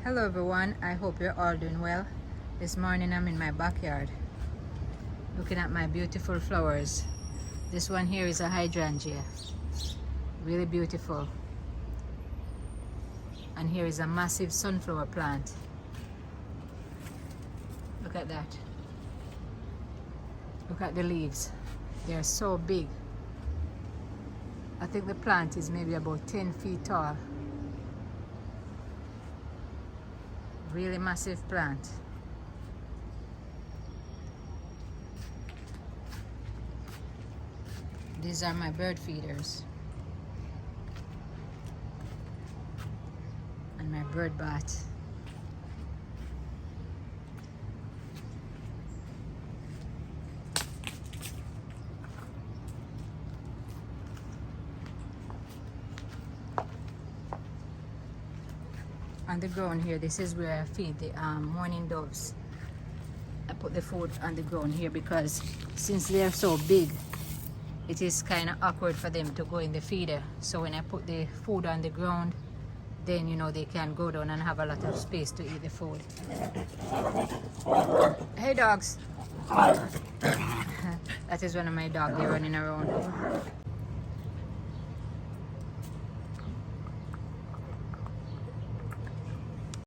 Hello everyone, I hope you're all doing well. This morning I'm in my backyard looking at my beautiful flowers. This one here is a hydrangea, really beautiful. And here is a massive sunflower plant. Look at that. Look at the leaves, they're so big. I think the plant is maybe about 10 feet tall. Really massive plant. These are my bird feeders and my bird bath. On the ground here, this is where I feed the mourning doves. I put the food on the ground here because since they are so big, it is kind of awkward for them to go in the feeder. So when I put the food on the ground, then you know they can go down and have a lot of space to eat the food. Hey dogs! That is one of my dogs, they're running around.